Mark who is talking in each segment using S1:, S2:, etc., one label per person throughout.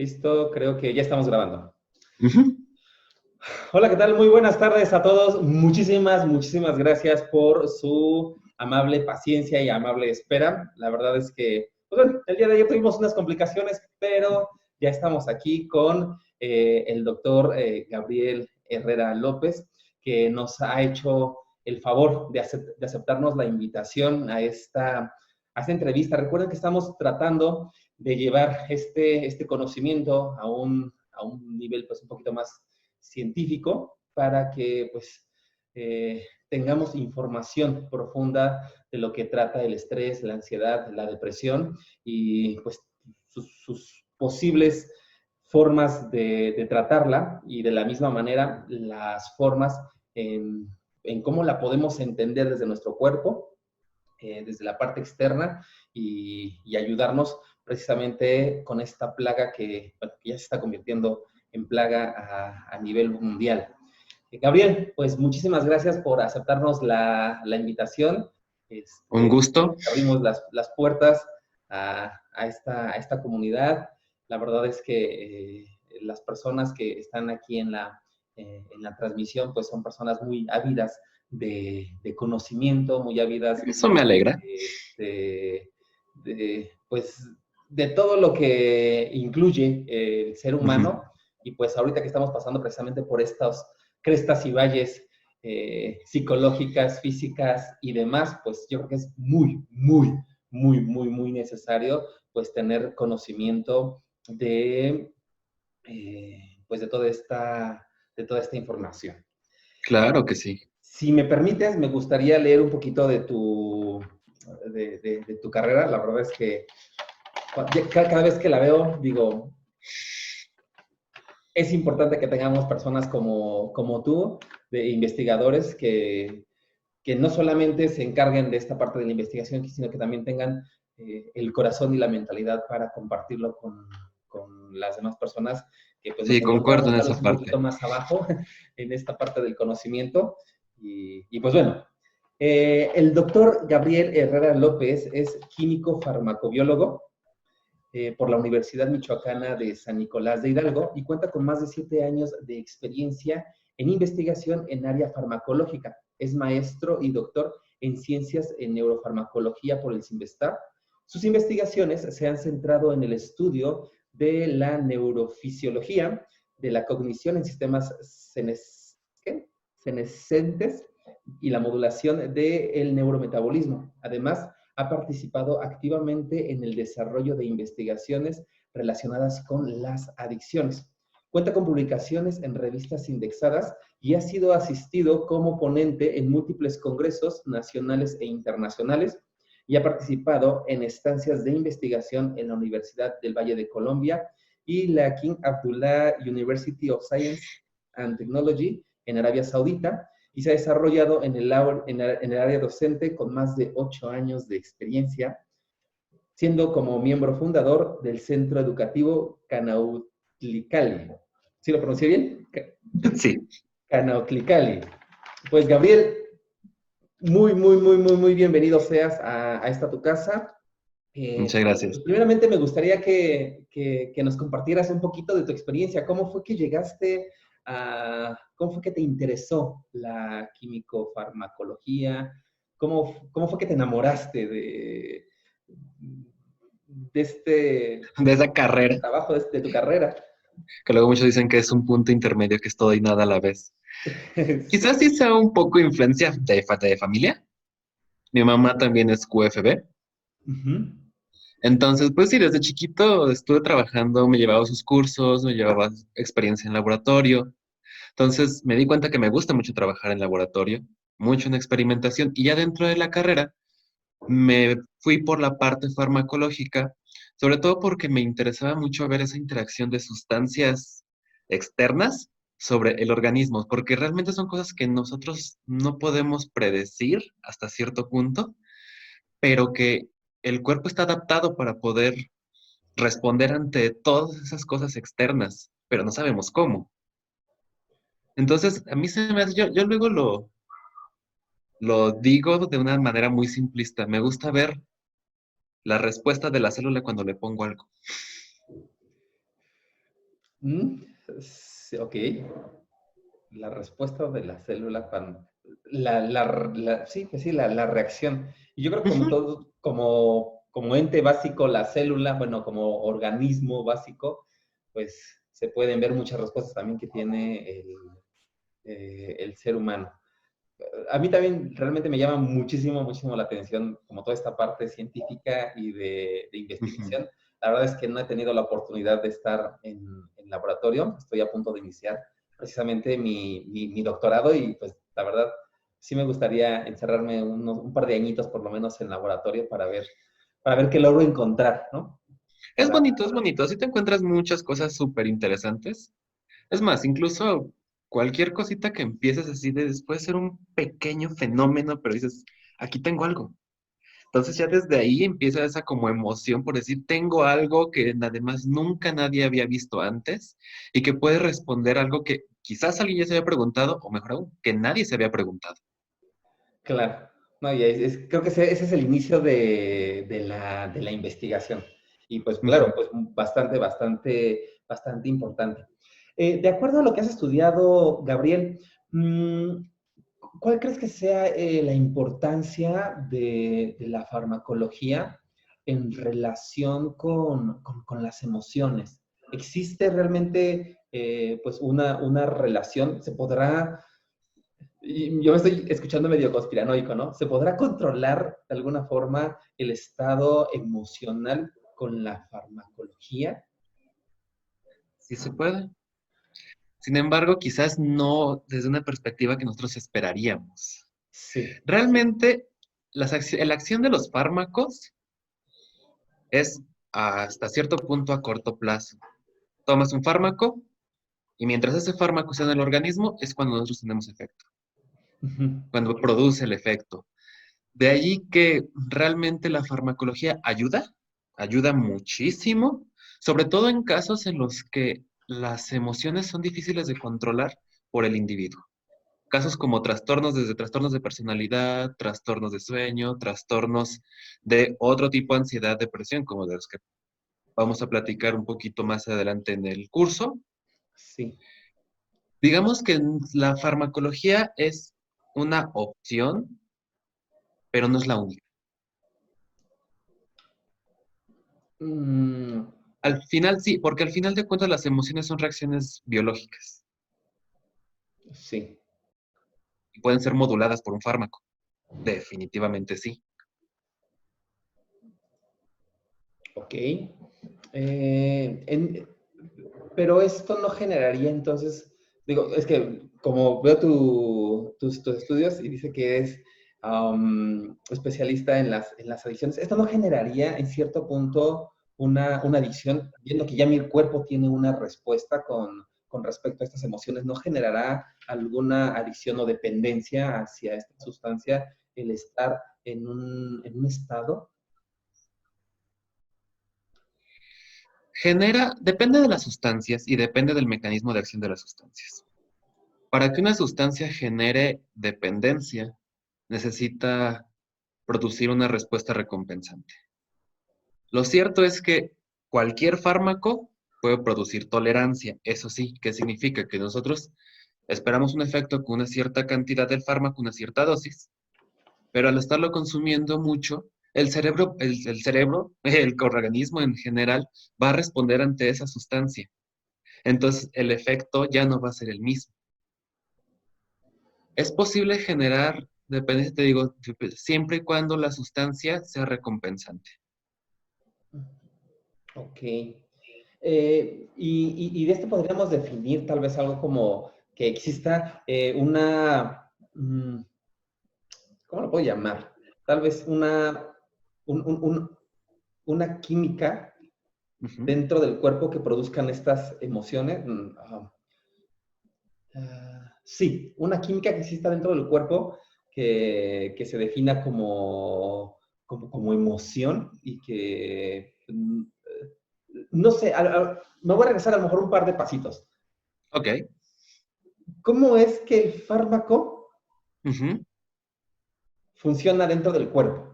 S1: Listo, creo que ya estamos grabando.
S2: Ujú.
S1: Hola, ¿qué tal? Muy buenas tardes a todos. Muchísimas gracias por su amable paciencia y amable espera. La verdad es que, pues bueno, el día de ayer tuvimos unas complicaciones, pero ya estamos aquí con el doctor Gabriel Herrera López, que nos ha hecho el favor de aceptarnos la invitación a esta entrevista. Recuerden que estamos tratando de llevar este conocimiento a un nivel pues un poquito más científico para que pues tengamos información profunda de lo que trata el estrés, la ansiedad, la depresión y pues sus posibles formas de tratarla y de la misma manera las formas en cómo la podemos entender desde nuestro cuerpo, desde la parte externa y ayudarnos precisamente con esta plaga bueno, que ya se está convirtiendo en plaga a nivel mundial. Gabriel, pues muchísimas gracias por aceptarnos la invitación.
S2: Un gusto.
S1: Abrimos las puertas a esta comunidad. La verdad es que las personas que están aquí en la transmisión, pues son personas muy ávidas de conocimiento, muy ávidas
S2: Eso me alegra.
S1: de, pues, de todo lo que incluye el ser humano.
S2: Ujú.
S1: Y pues ahorita que estamos pasando precisamente por estas crestas y valles psicológicas, físicas y demás, pues yo creo que es muy necesario pues tener conocimiento pues de toda esta información.
S2: Claro que sí.
S1: Si me permites, me gustaría leer un poquito de tu carrera. La verdad es que cada vez que la veo, digo, es importante que tengamos personas como tú, de investigadores que no solamente se encarguen de esta parte de la investigación, sino que también tengan el corazón y la mentalidad para compartirlo con las demás personas que pues
S2: Sí,
S1: nos
S2: concuerdo
S1: encontramos
S2: en
S1: tal
S2: esa
S1: vez un poquito
S2: parte.
S1: más abajo en esta parte del conocimiento. Y pues bueno, el doctor Gabriel Herrera López es químico farmacobiólogo por la Universidad Michoacana de San Nicolás de Hidalgo y cuenta con más de 7 años de experiencia en investigación en área farmacológica. Es maestro y doctor en ciencias en neurofarmacología por el CINVESTAR. Sus investigaciones se han centrado en el estudio de la neurofisiología, de la cognición en sistemas senescentes y la modulación del neurometabolismo. Además, ha participado activamente en el desarrollo de investigaciones relacionadas con las adicciones. Cuenta con publicaciones en revistas indexadas y ha sido asistido como ponente en múltiples congresos nacionales e internacionales y ha participado en estancias de investigación en la Universidad del Valle de Colombia y la King Abdullah University of Science and Technology en Arabia Saudita, y se ha desarrollado en el área docente con más de 8 años de experiencia, siendo como miembro fundador del Centro Educativo Canautlicali. ¿Sí lo pronuncié bien?
S2: Sí,
S1: Canautlicali. Pues Gabriel, muy bienvenido seas a esta tu casa.
S2: muchas
S1: Pues
S2: gracias.
S1: primeramente me gustaría que nos compartieras un poquito de tu experiencia. ¿Cómo fue que llegaste cómo fue que te interesó la químico-farmacología? ¿Cómo fue que te enamoraste de
S2: De esa carrera,
S1: trabajo, de tu carrera?
S2: que luego muchos dicen que es un punto intermedio, que es todo y nada a la vez. Quizás sí sea un poco influencia de familia. Mi mamá también es QFB.
S1: Ujú.
S2: Entonces, pues sí, desde chiquito estuve trabajando, me llevaba a sus cursos, me llevaba experiencia en laboratorio. Entonces me di cuenta que me gusta mucho trabajar en laboratorio, mucho en experimentación. Y ya dentro de la carrera me fui por la parte farmacológica, sobre todo porque me interesaba mucho ver esa interacción de sustancias externas sobre el organismo, porque realmente son cosas que nosotros no podemos predecir hasta cierto punto, pero que el cuerpo está adaptado para poder responder ante todas esas cosas externas, pero no sabemos cómo. Entonces, a mí se me hace, yo luego lo digo de una manera muy simplista. Me gusta ver la respuesta de la célula cuando le pongo algo.
S1: Mm, sí, ok. La respuesta de la célula cuando... sí, pues sí, la reacción. Y yo creo que como
S2: Ujú.
S1: todo, como ente básico, la célula, bueno, como organismo básico, pues se pueden ver muchas respuestas también que tiene el ser humano. A mí también realmente me llama muchísimo, muchísimo la atención como toda esta parte científica y de
S2: Ujú.
S1: investigación. La verdad es que no he tenido la oportunidad de estar en laboratorio. Estoy a punto de iniciar precisamente mi doctorado y pues la verdad sí me gustaría encerrarme un par de añitos por lo menos en laboratorio para ver qué logro encontrar, ¿no?
S2: Es
S1: Para,
S2: bonito, es bonito. Así te encuentras muchas cosas súper interesantes. Es más, incluso cualquier cosita que empieces así de puede ser un pequeño fenómeno, pero dices, aquí tengo algo. Entonces ya desde ahí empieza esa como emoción por decir, tengo algo que además nunca nadie había visto antes y que puede responder algo que quizás alguien ya se había preguntado, o mejor aún, que nadie se había preguntado.
S1: claro. No, y creo que ese es el inicio de la investigación. Y pues claro,
S2: Ujú.
S1: pues bastante, bastante, bastante importante. De acuerdo a lo que has estudiado, Gabriel, ¿cuál crees que sea la importancia de la farmacología en relación con las emociones? ¿Existe realmente pues una relación? ¿Se podrá y yo me estoy escuchando medio conspiranoico, ¿no? ¿Se podrá controlar de alguna forma el estado emocional con la farmacología?
S2: Sí se puede. Sin embargo, quizás no desde una perspectiva que nosotros esperaríamos.
S1: Sí.
S2: Realmente, la acción de los fármacos es hasta cierto punto a corto plazo. Tomas un fármaco y mientras ese fármaco está en el organismo es cuando nosotros tenemos efecto,
S1: Ujú.
S2: cuando produce el efecto. De allí que realmente la farmacología ayuda, ayuda muchísimo, sobre todo en casos en los que las emociones son difíciles de controlar por el individuo. Casos como trastornos, desde trastornos de personalidad, trastornos de sueño, trastornos de otro tipo de ansiedad, depresión, como de los que vamos a platicar un poquito más adelante en el curso.
S1: Sí.
S2: Digamos que la farmacología es una opción, pero no es la única.
S1: Mm,
S2: Al final sí, porque al final de cuentas las emociones son reacciones biológicas
S1: sí.
S2: y pueden ser moduladas por un fármaco. Definitivamente sí.
S1: Ok. Pero esto no generaría entonces, digo, es que como veo tus estudios y dice que es especialista en las adicciones, ¿esto no generaría en cierto punto una adicción, viendo que ya mi cuerpo tiene una respuesta con respecto a estas emociones? ¿No generará alguna adicción o dependencia hacia esta sustancia el estar en un estado?
S2: Depende de las sustancias y depende del mecanismo de acción de las sustancias. Para que una sustancia genere dependencia, necesita producir una respuesta recompensante. Lo cierto es que cualquier fármaco puede producir tolerancia. Eso sí, ¿qué significa? Que nosotros esperamos un efecto con una cierta cantidad del fármaco, una cierta dosis, pero al estarlo consumiendo mucho, el cerebro, el organismo en general, va a responder ante esa sustancia. Entonces, el efecto ya no va a ser el mismo. Es posible generar, depende, te digo, siempre y cuando la sustancia sea recompensante.
S1: Ok. Y de esto podríamos definir tal vez algo como que exista ¿cómo lo puedo llamar? Tal vez una química
S2: Ujú.
S1: dentro del cuerpo que produzcan estas emociones. Sí, una química que exista dentro del cuerpo que se defina como emoción y que, no sé, me voy a regresar a lo mejor un par de pasitos.
S2: Ok.
S1: ¿Cómo es que el fármaco
S2: Ujú.
S1: funciona dentro del cuerpo?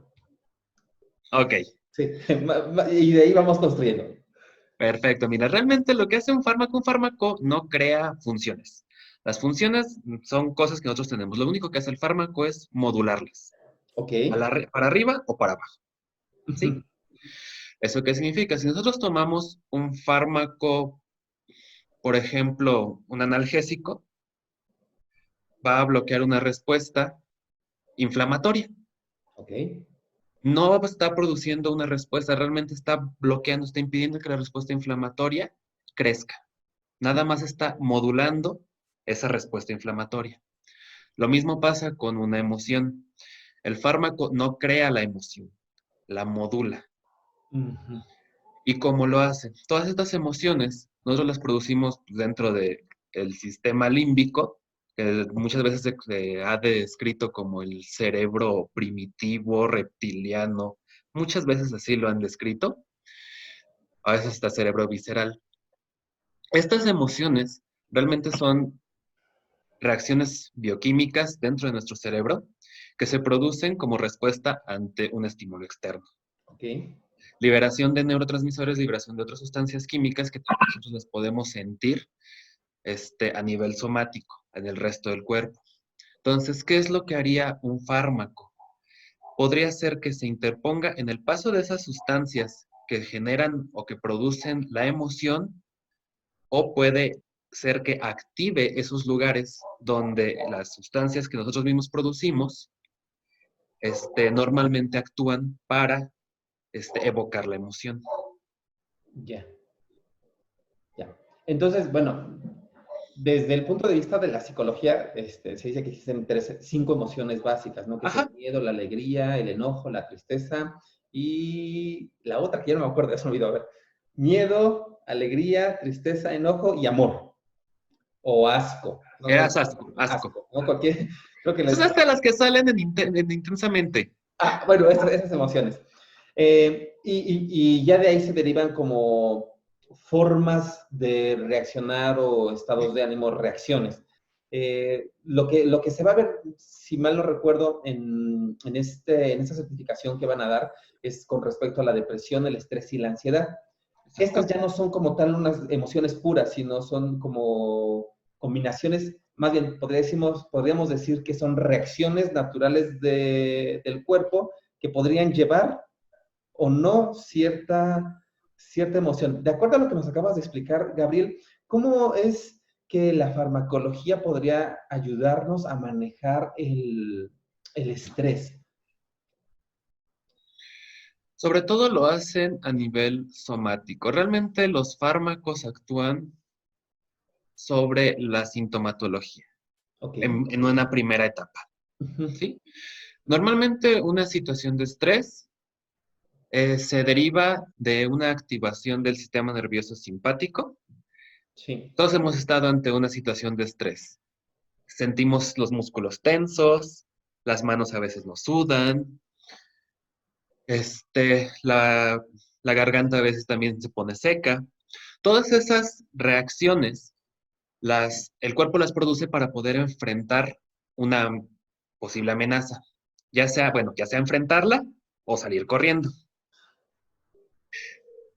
S2: Ok.
S1: Sí, y de ahí vamos construyendo.
S2: Perfecto. Mira, realmente lo que hace un fármaco no crea funciones. Las funciones son cosas que nosotros tenemos. Lo único que hace el fármaco es modularlas,
S1: Ok.
S2: para arriba o para abajo.
S1: Ujú.
S2: ¿Sí? ¿Eso qué significa? Si nosotros tomamos un fármaco, por ejemplo, un analgésico, va a bloquear una respuesta inflamatoria.
S1: Ok.
S2: No está produciendo una respuesta, realmente está bloqueando, está impidiendo que la respuesta inflamatoria crezca. Nada más está modulando esa respuesta inflamatoria. Lo mismo pasa con una emoción. El fármaco no crea la emoción, la modula.
S1: Ujú.
S2: ¿Y cómo lo hace? Todas estas emociones nosotros las producimos dentro del sistema límbico, que muchas veces se ha descrito como el cerebro primitivo, reptiliano. Muchas veces así lo han descrito. A veces está cerebro visceral. Estas emociones realmente son reacciones bioquímicas dentro de nuestro cerebro que se producen como respuesta ante un estímulo externo.
S1: Ok.
S2: Liberación de neurotransmisores, liberación de otras sustancias químicas que también nosotros las podemos sentir a nivel somático, en el resto del cuerpo. Entonces, ¿qué es lo que haría un fármaco? Podría ser que se interponga en el paso de esas sustancias que generan o que producen la emoción, o puede ser que active esos lugares donde las sustancias que nosotros mismos producimos normalmente actúan para evocar la emoción.
S1: Ya, ya. Entonces, bueno, desde el punto de vista de la psicología, se dice que existen cinco emociones básicas, ¿no? Que es el
S2: Ajá.
S1: miedo, la alegría, el enojo, la tristeza y la otra, que ya no me acuerdo, ya se me olvidó. A ver, miedo, alegría, tristeza, enojo y amor. O asco. No sé,
S2: Eras asco, asco.
S1: asco, ¿no? Cualquier, creo que
S2: Esas
S1: les...
S2: hasta las que salen en Intensamente.
S1: Ah, bueno, esas emociones. Y ya de ahí se derivan como formas de reaccionar o estados de ánimo, reacciones. Lo que se va a ver, si mal no recuerdo, en esta certificación que van a dar, es con respecto a la depresión, el estrés y la ansiedad. Estas
S2: Exacto.
S1: ya no son como tal unas emociones puras, sino son como combinaciones, más bien podríamos decir que son reacciones naturales del cuerpo que podrían llevar o no cierta emoción. De acuerdo a lo que nos acabas de explicar, Gabriel, ¿cómo es que la farmacología podría ayudarnos a manejar el estrés?
S2: Sobre todo lo hacen a nivel somático. Realmente los fármacos actúan sobre la sintomatología
S1: Ok.
S2: en una primera etapa,
S1: Ujú.
S2: ¿sí? Normalmente una situación de estrés se deriva de una activación del sistema nervioso simpático.
S1: Sí.
S2: Todos hemos estado ante una situación de estrés. Sentimos los músculos tensos, las manos a veces nos sudan, la garganta a veces también se pone seca. Todas esas reacciones, el cuerpo las produce para poder enfrentar una posible amenaza, ya sea enfrentarla o salir corriendo.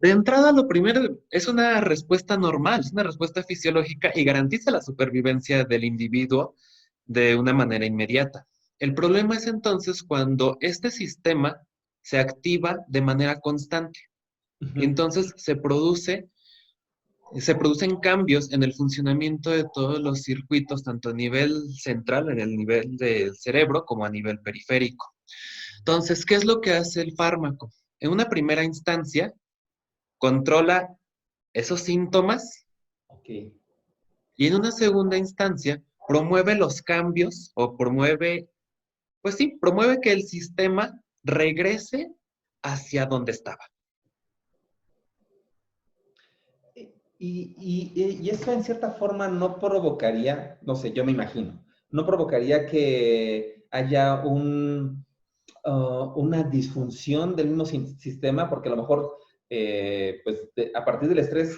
S2: De entrada, lo primero es una respuesta normal, es una respuesta fisiológica y garantiza la supervivencia del individuo de una manera inmediata. El problema es entonces cuando este sistema se activa de manera constante y
S1: Ujú.
S2: entonces se producen cambios en el funcionamiento de todos los circuitos, tanto a nivel central, en el nivel del cerebro, como a nivel periférico. Entonces, ¿qué es lo que hace el fármaco? En una primera instancia, controla esos síntomas
S1: Ok.
S2: y en una segunda instancia promueve los cambios o promueve, pues sí, promueve que el sistema regrese hacia donde estaba.
S1: Y eso en cierta forma no provocaría, no sé, yo me imagino, no provocaría que haya una disfunción del mismo sistema, porque a lo mejor, pues, a partir del estrés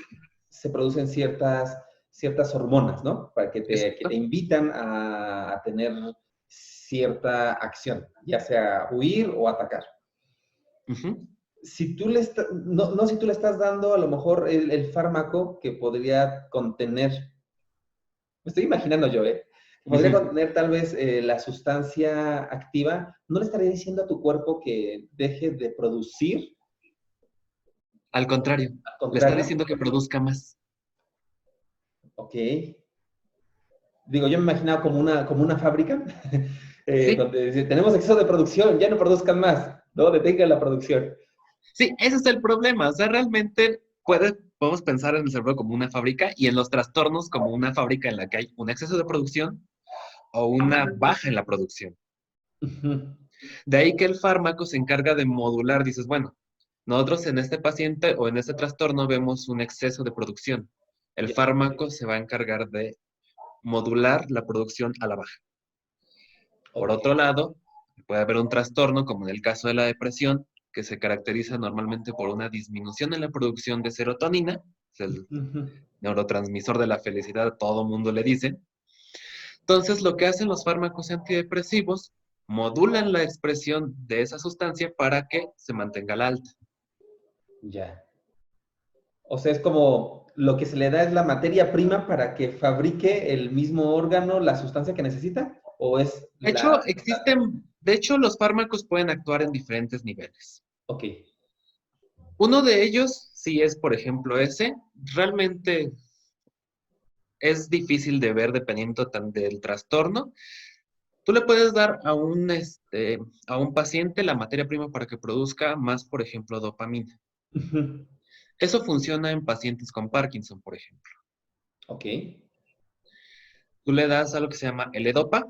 S1: se producen ciertas hormonas, ¿no? Para que te
S2: Exacto.
S1: invitan a tener cierta acción, ya sea huir o atacar.
S2: Ujú.
S1: si tú le estás, no si tú le estás dando a lo mejor el fármaco que podría contener, me estoy imaginando yo, que podría
S2: Ujú.
S1: contener tal vez la sustancia activa, ¿no le estaría diciendo a tu cuerpo que deje de producir?
S2: Al contrario,
S1: Al
S2: le está
S1: contrario,
S2: diciendo que produzca más.
S1: ok. Digo, yo me imaginaba como una fábrica,
S2: Sí,
S1: donde dice, tenemos exceso de producción, ya no produzcan más, ¿no? Detengan la producción.
S2: sí, ese es el problema. O sea, realmente podemos pensar en el cerebro como una fábrica y en los trastornos como una fábrica en la que hay un exceso de producción o una baja en la producción.
S1: Ujú.
S2: De ahí que el fármaco se encarga de modular. Dices, bueno, nosotros en este paciente o en este trastorno vemos un exceso de producción. El
S1: Ya,
S2: fármaco se va a encargar de modular la producción a la baja. Por
S1: ok.
S2: otro lado, puede haber un trastorno, como en el caso de la depresión, que se caracteriza normalmente por una disminución en la producción de serotonina, es el
S1: Ujú.
S2: neurotransmisor de la felicidad, todo mundo le dice. Entonces, lo que hacen los fármacos antidepresivos, modulan la expresión de esa sustancia para que se mantenga la alta.
S1: Ya. O sea, es como lo que se le da es la materia prima para que fabrique el mismo órgano la sustancia que necesita, o es
S2: De
S1: la
S2: hecho,
S1: sustancia.
S2: los fármacos pueden actuar en diferentes niveles.
S1: Ok.
S2: Uno de ellos, si es, por ejemplo, ese, realmente es difícil de ver dependiendo del trastorno. Tú le puedes dar a un paciente la materia prima para que produzca más, por ejemplo, dopamina.
S1: Ujú.
S2: Eso funciona en pacientes con Parkinson, por ejemplo.
S1: Ok.
S2: Tú le das algo que se llama L-Dopa,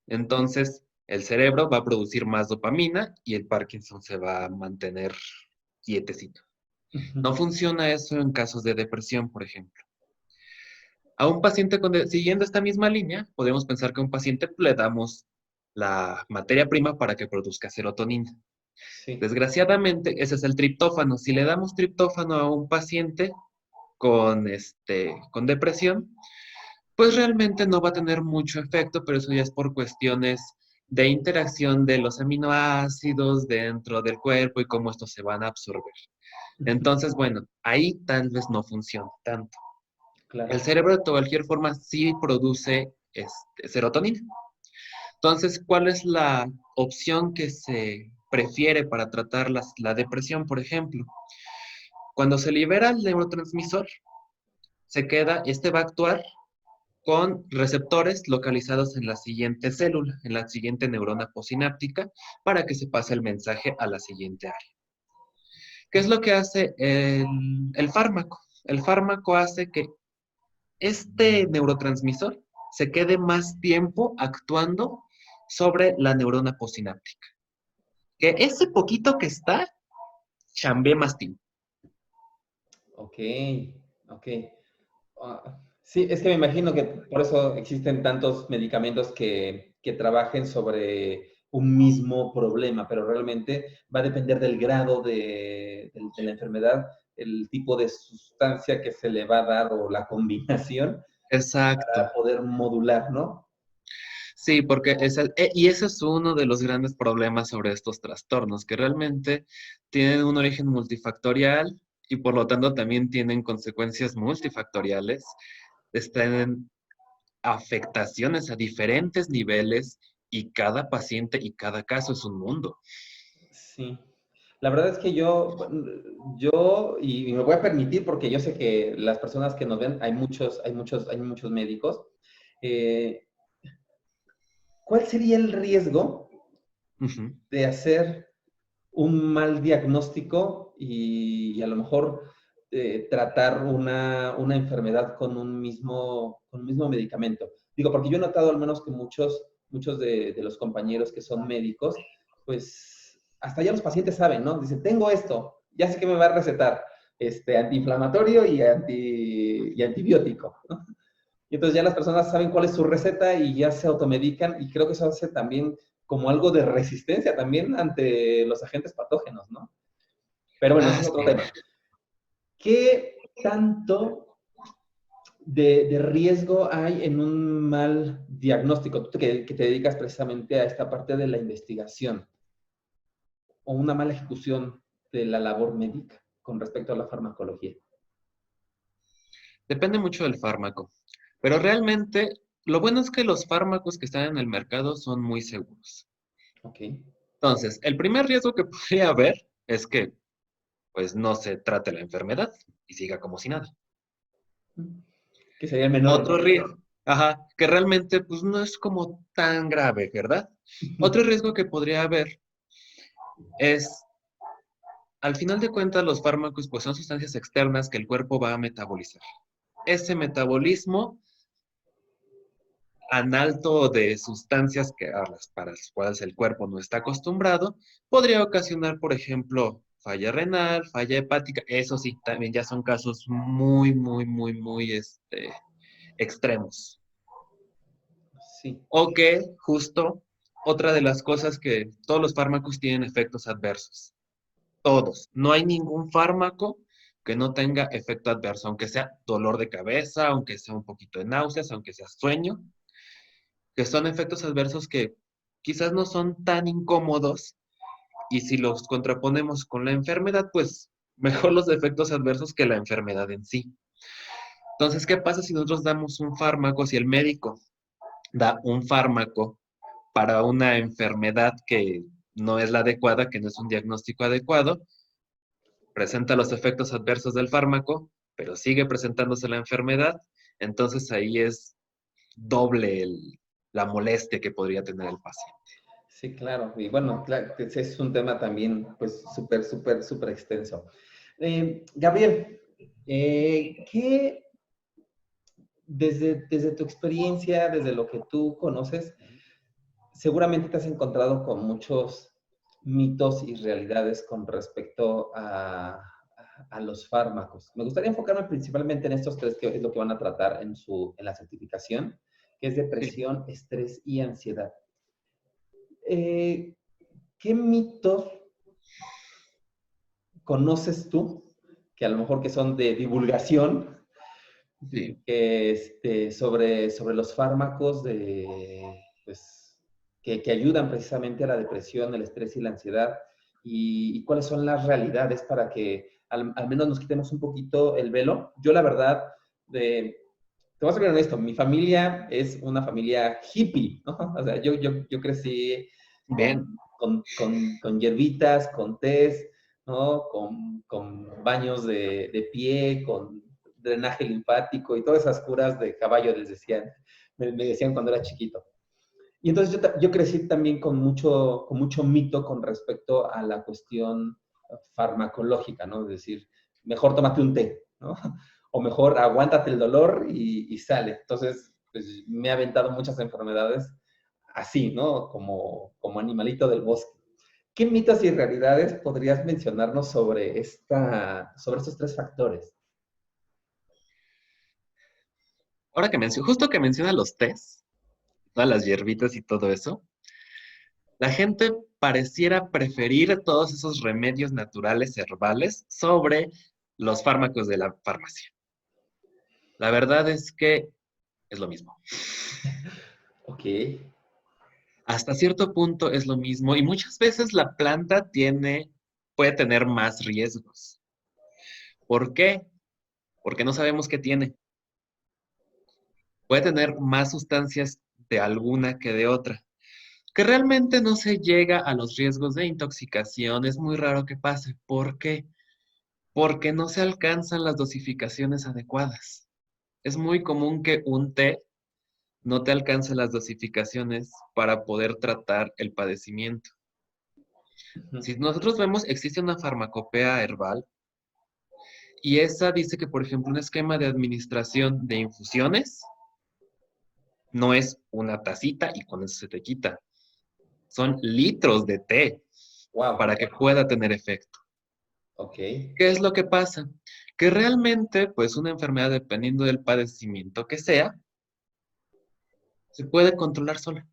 S2: entonces el cerebro va a producir más dopamina y el Parkinson se va a mantener quietecito.
S1: Ujú.
S2: No funciona eso en casos de depresión, por ejemplo. A un paciente siguiendo esta misma línea, podemos pensar que a un paciente le damos la materia prima para que produzca serotonina.
S1: Sí.
S2: Desgraciadamente, ese es el triptófano. Si le damos triptófano a un paciente con depresión, pues realmente no va a tener mucho efecto, pero eso ya es por cuestiones de interacción de los aminoácidos dentro del cuerpo y cómo estos se van a absorber.
S1: Ujú.
S2: Entonces, bueno, ahí tal vez no funcione tanto. El
S1: Claro.
S2: cerebro de cualquier forma sí produce serotonina. Entonces, ¿cuál es la opción que se prefiere para tratar la depresión, por ejemplo? Cuando se libera el neurotransmisor, este va a actuar con receptores localizados en la siguiente célula, en la siguiente neurona posináptica, para que se pase el mensaje a la siguiente área. ¿Qué es lo que hace el fármaco? El fármaco hace que este neurotransmisor se quede más tiempo actuando sobre la neurona posináptica. Que ese poquito que está, chambee más tiempo.
S1: Ok. Ok. Sí, es que me imagino que por eso existen tantos medicamentos que trabajen sobre un mismo problema, pero realmente va a depender del grado de la enfermedad, el tipo de sustancia que se le va a dar o la combinación
S2: Exacto.
S1: para poder modular, ¿no?
S2: Sí, porque y ese es uno de los grandes problemas sobre estos trastornos, que realmente tienen un origen multifactorial y por lo tanto también tienen consecuencias multifactoriales, tienen afectaciones a diferentes niveles y cada paciente y cada caso es un mundo.
S1: Sí. La verdad es que y me voy a permitir porque yo sé que las personas que nos ven, hay muchos médicos. Eh, ¿Cuál sería el riesgo
S2: Ujú.
S1: de hacer un mal diagnóstico y a lo mejor tratar una enfermedad con un mismo medicamento? Digo, porque yo he notado al menos que muchos de los compañeros que son médicos, pues hasta ya los pacientes saben, ¿no? Dicen, tengo esto, ya sé que me va a recetar antiinflamatorio y antibiótico, ¿no? Y entonces ya las personas saben cuál es su receta y ya se automedican y creo que eso hace también como algo de resistencia también ante los agentes patógenos, ¿no? Pero bueno, ese
S2: Ah,
S1: es otro
S2: sí.
S1: tema. ¿Qué tanto de riesgo hay en un mal diagnóstico? Tú que te dedicas precisamente a esta parte de la investigación o una mala ejecución. de la labor médica con respecto a la farmacología?
S2: Depende mucho del fármaco, pero realmente lo bueno es que los fármacos que están en el mercado son muy seguros.
S1: Ok.
S2: Entonces, el primer riesgo que podría haber es que pues no se trate la enfermedad y siga como si nada.
S1: Que sería el menor,
S2: Otro
S1: ¿no?
S2: riesgo, ajá, que realmente pues no es como tan grave, ¿verdad? Otro riesgo que podría haber es, al final de cuentas, los fármacos pues son sustancias externas que el cuerpo va a metabolizar. Ese metabolismo analto de sustancias para las cuales el cuerpo no está acostumbrado, podría ocasionar, por ejemplo, falla renal, falla hepática. Eso sí, también ya son casos muy, muy, muy, muy extremos.
S1: Sí.
S2: O que justo otra de las cosas que todos los fármacos tienen efectos adversos. Todos. No hay ningún fármaco que no tenga efecto adverso, aunque sea dolor de cabeza, aunque sea un poquito de náuseas, aunque sea sueño, que son efectos adversos que quizás no son tan incómodos y si los contraponemos con la enfermedad, pues mejor los efectos adversos que la enfermedad en sí. Entonces, ¿qué pasa si nosotros damos un fármaco, si el médico da un fármaco para una enfermedad que no es la adecuada, que no es un diagnóstico adecuado, presenta los efectos adversos del fármaco, pero sigue presentándose la enfermedad? Entonces ahí es doble la molestia que podría tener el paciente.
S1: Sí, claro. Y bueno, claro, ese es un tema también, pues, súper, súper, súper extenso. Gabriel, ¿qué, desde tu experiencia, desde lo que tú conoces, seguramente te has encontrado con muchos mitos y realidades con respecto a los fármacos? Me gustaría enfocarme principalmente en estos tres, que es lo que van a tratar en la certificación, que es
S2: Sí.
S1: depresión, estrés y ansiedad. Eh, ¿Qué mitos conoces tú, que a lo mejor que son de divulgación,
S2: Sí.
S1: sobre los fármacos pues, que ayudan precisamente a la depresión, el estrés y la ansiedad? Y cuáles son las realidades para que al menos nos quitemos un poquito el velo? Yo, la verdad, te voy a ser honesto, mi familia es una familia hippie, ¿no? O sea, yo crecí
S2: Bien.
S1: con hierbitas, con tés, ¿no? Con baños de pie, con drenaje linfático y todas esas curas de caballo, les decían, me decían cuando era chiquito. Y entonces yo crecí también con mucho mito con respecto a la cuestión farmacológica, ¿no? Es decir, mejor tómate un té, ¿no? O mejor aguántate el dolor y sale. Entonces, pues me ha aventado muchas enfermedades así, ¿no? Como animalito del bosque. ¿Qué mitos y realidades podrías mencionarnos sobre estos tres factores?
S2: Ahora que justo que menciona los tés, todas las hierbitas y todo eso, la gente pareciera preferir todos esos remedios naturales herbales sobre los fármacos de la farmacia. La verdad es que es lo mismo.
S1: Ok.
S2: Hasta cierto punto es lo mismo y muchas veces la planta puede tener más riesgos. ¿Por qué? Porque no sabemos qué tiene. Puede tener más sustancias de alguna que de otra, que realmente no se llega a los riesgos de intoxicación. Es muy raro que pase. ¿Por qué? Porque no se alcanzan las dosificaciones adecuadas. Es muy común que un té no te alcance las dosificaciones para poder tratar el padecimiento.
S1: Ujú.
S2: Si nosotros vemos, existe una farmacopea herbal y esa dice que, por ejemplo, un esquema de administración de infusiones no es una tacita y con eso se te quita. Son litros de té
S1: Wow.
S2: para que pueda tener efecto.
S1: Ok.
S2: ¿Qué es lo que pasa? Que realmente, pues una enfermedad, dependiendo del padecimiento que sea, se puede controlar sola.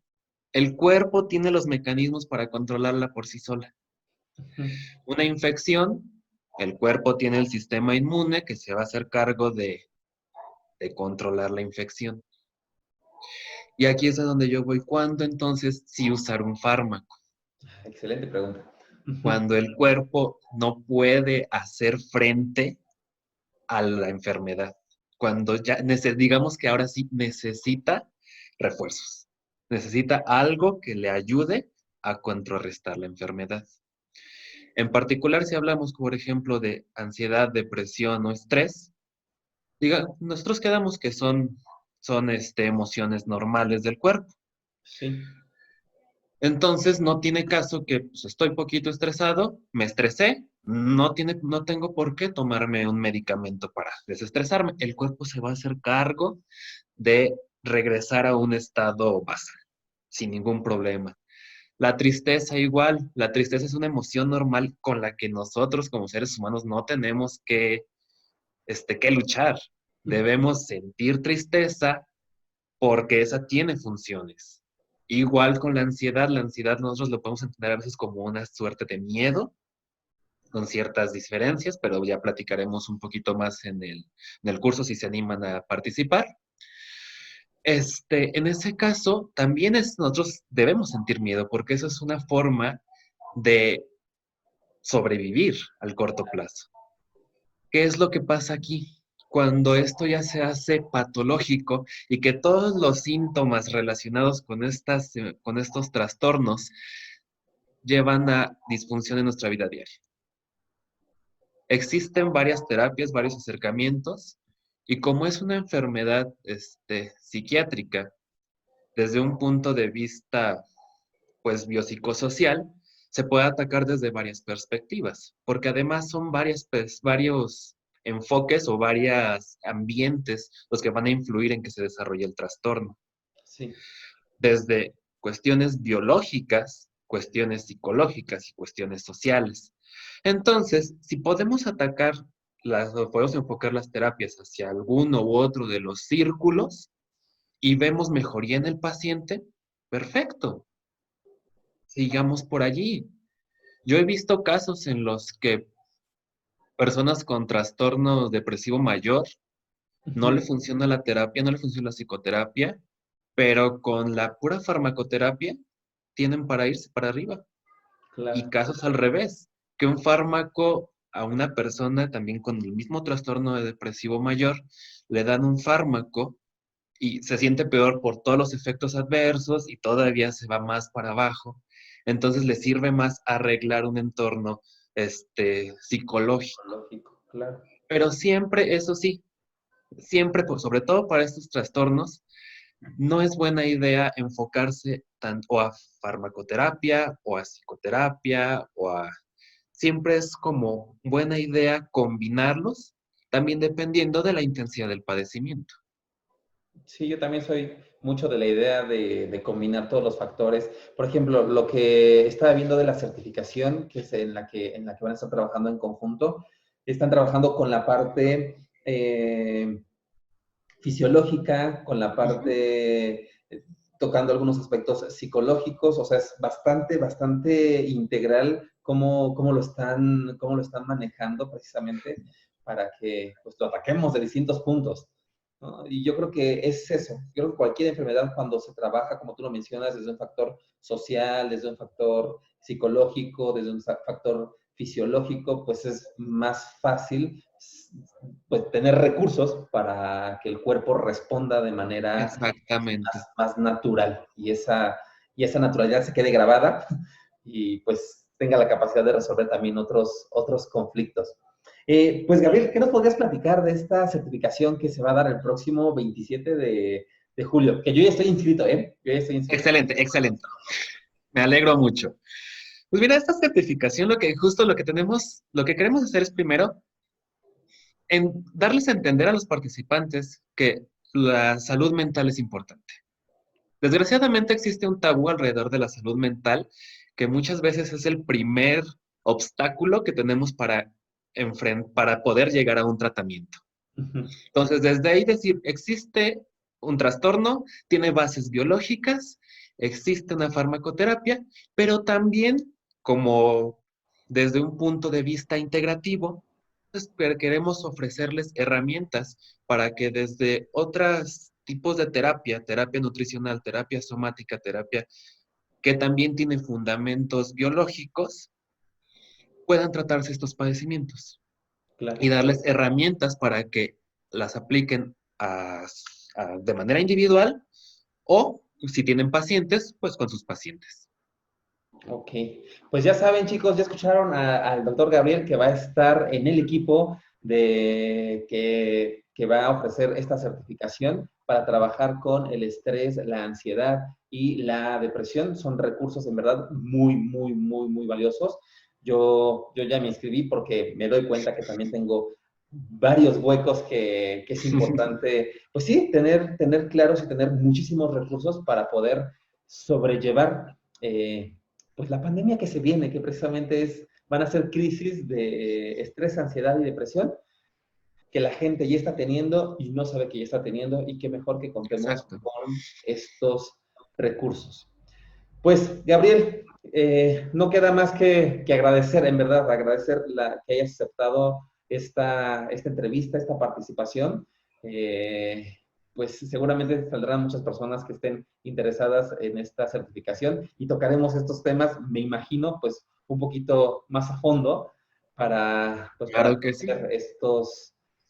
S2: El cuerpo tiene los mecanismos para controlarla por sí sola.
S1: Ujú.
S2: Una infección, el cuerpo tiene el sistema inmune que se va a hacer cargo de controlar la infección. Y aquí es a donde yo voy. ¿Cuándo entonces sí usar un fármaco?
S1: Excelente pregunta. Ujú.
S2: cuando el cuerpo no puede hacer frente a la enfermedad, cuando ya, digamos que ahora sí necesita refuerzos, necesita algo que le ayude a contrarrestar la enfermedad. En particular, si hablamos, por ejemplo, de ansiedad, depresión o estrés, nosotros quedamos que son emociones normales del cuerpo.
S1: Sí.
S2: Entonces, no tiene caso que pues, estoy poquito estresado, me estresé, no tengo por qué tomarme un medicamento para desestresarme. El cuerpo se va a hacer cargo de regresar a un estado basal, sin ningún problema. La tristeza igual, la tristeza es una emoción normal con la que nosotros como seres humanos no tenemos que luchar. Debemos sentir tristeza porque esa tiene funciones. Igual con la ansiedad nosotros lo podemos entender a veces como una suerte de miedo, con ciertas diferencias, pero ya platicaremos un poquito más en el curso si se animan a participar. En ese caso, también nosotros debemos sentir miedo porque eso es una forma de sobrevivir al corto plazo. ¿Qué es lo que pasa aquí? Cuando esto ya se hace patológico y que todos los síntomas relacionados con estos trastornos llevan a disfunción en nuestra vida diaria. Existen varias terapias, varios acercamientos, y como es una enfermedad psiquiátrica, desde un punto de vista pues biopsicosocial, se puede atacar desde varias perspectivas, porque además son varios enfoques o varios ambientes los que van a influir en que se desarrolle el trastorno.
S1: Sí.
S2: Desde cuestiones biológicas, cuestiones psicológicas y cuestiones sociales. Entonces, si podemos o podemos enfocar las terapias hacia alguno u otro de los círculos y vemos mejoría en el paciente, perfecto, sigamos por allí. Yo he visto casos en los que personas con trastorno depresivo mayor no le
S1: Ujú.
S2: funciona la terapia, no le funciona la psicoterapia, pero con la pura farmacoterapia tienen para irse para arriba. Y
S1: Claro.
S2: casos al revés, que un fármaco a una persona también con el mismo trastorno de depresivo mayor, le dan un fármaco y se siente peor por todos los efectos adversos y todavía se va más para abajo. Entonces le sirve más arreglar un entorno psicológico.
S1: Lógico, claro.
S2: Pero siempre, eso sí, siempre, pues, sobre todo para estos trastornos, no es buena idea enfocarse tanto a farmacoterapia o a psicoterapia Siempre es como buena idea combinarlos, también dependiendo de la intensidad del padecimiento.
S1: Sí, yo también soy mucho de la idea de combinar todos los factores. Por ejemplo, lo que estaba viendo de la certificación, que es en la que van a estar trabajando en conjunto, están trabajando con la parte fisiológica, con la
S2: Ujú.
S1: parte tocando algunos aspectos psicológicos, o sea, es bastante, bastante integral cómo lo están manejando precisamente para que pues, lo ataquemos de distintos puntos. ¿No? Y yo creo que es eso. Yo creo que cualquier enfermedad cuando se trabaja, como tú lo mencionas, desde un factor social, desde un factor psicológico, desde un factor fisiológico, pues es más fácil pues, tener recursos para que el cuerpo responda de manera
S2: Exactamente.
S1: más natural y esa naturalidad se quede grabada y pues tenga la capacidad de resolver también otros conflictos. Pues Gabriel, ¿qué nos podrías platicar de esta certificación que se va a dar el próximo 27 de julio? Que yo ya estoy inscrito, ¿eh? Yo ya estoy inscrito.
S2: Excelente, excelente. Me alegro mucho. Pues mira, esta certificación, justo lo que queremos hacer es primero darles a entender a los participantes que la salud mental es importante. Desgraciadamente existe un tabú alrededor de la salud mental que muchas veces es el primer obstáculo que tenemos para poder llegar a un tratamiento. Entonces, desde ahí decir, existe un trastorno, tiene bases biológicas, existe una farmacoterapia, pero también como desde un punto de vista integrativo, pues, queremos ofrecerles herramientas para que desde otros tipos de terapia, terapia nutricional, terapia somática, terapia que también tiene fundamentos biológicos, puedan tratarse estos padecimientos y
S1: Claro.
S2: darles herramientas para que las apliquen de manera individual o si tienen pacientes, pues con sus pacientes.
S1: Ok, pues ya saben chicos, ya escucharon al doctor Gabriel que va a estar en el equipo que va a ofrecer esta certificación para trabajar con el estrés, la ansiedad y la depresión. Son recursos en verdad muy, muy, muy, muy valiosos. Yo ya me inscribí porque me doy cuenta que también tengo varios huecos que es importante, pues sí, tener claros y tener muchísimos recursos para poder sobrellevar pues la pandemia que se viene, que precisamente van a ser crisis de estrés, ansiedad y depresión que la gente ya está teniendo y no sabe que ya está teniendo y qué mejor que contemos
S2: Exacto.
S1: con estos recursos. Pues, Gabriel, no queda más que agradecer, en verdad, agradecer que hayas aceptado esta entrevista, esta participación. Eh, pues seguramente saldrán muchas personas que estén interesadas en esta certificación y tocaremos estos temas, me imagino, pues un poquito más a fondo para
S2: Claro que sí.
S1: conocer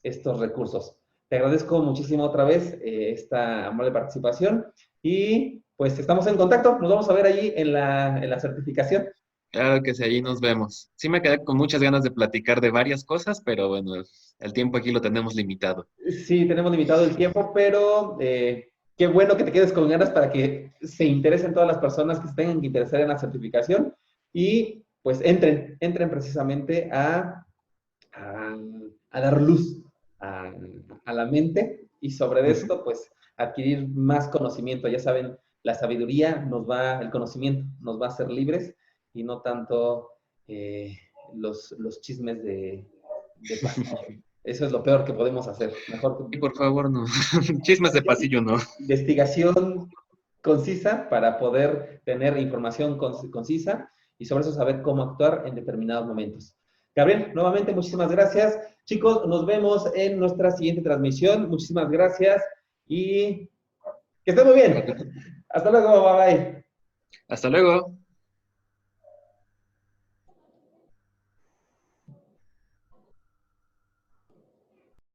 S1: estos recursos. Te agradezco muchísimo otra vez esta amable participación y pues estamos en contacto. Nos vamos a ver allí en la certificación.
S2: Claro que sí, allí nos vemos. Sí me quedé con muchas ganas de platicar de varias cosas, pero bueno, el tiempo aquí lo tenemos limitado.
S1: Sí, tenemos limitado el tiempo, pero qué bueno que te quedes con ganas para que se interesen todas las personas que se tengan que interesar en la certificación y pues entren precisamente a, a dar luz a, a la mente y sobre
S2: Ujú.
S1: esto pues adquirir más conocimiento. Ya saben, la sabiduría el conocimiento nos va a hacer libres y no tanto los chismes de pasillo. Eso es lo peor que podemos hacer. Mejor
S2: Y por favor, no. Chismes de pasillo, no.
S1: investigación concisa para poder tener información concisa y sobre eso saber cómo actuar en determinados momentos. Gabriel, nuevamente muchísimas gracias. Chicos, nos vemos en nuestra siguiente transmisión. Muchísimas gracias y que estén muy bien. Hasta luego, bye bye.
S2: Hasta luego.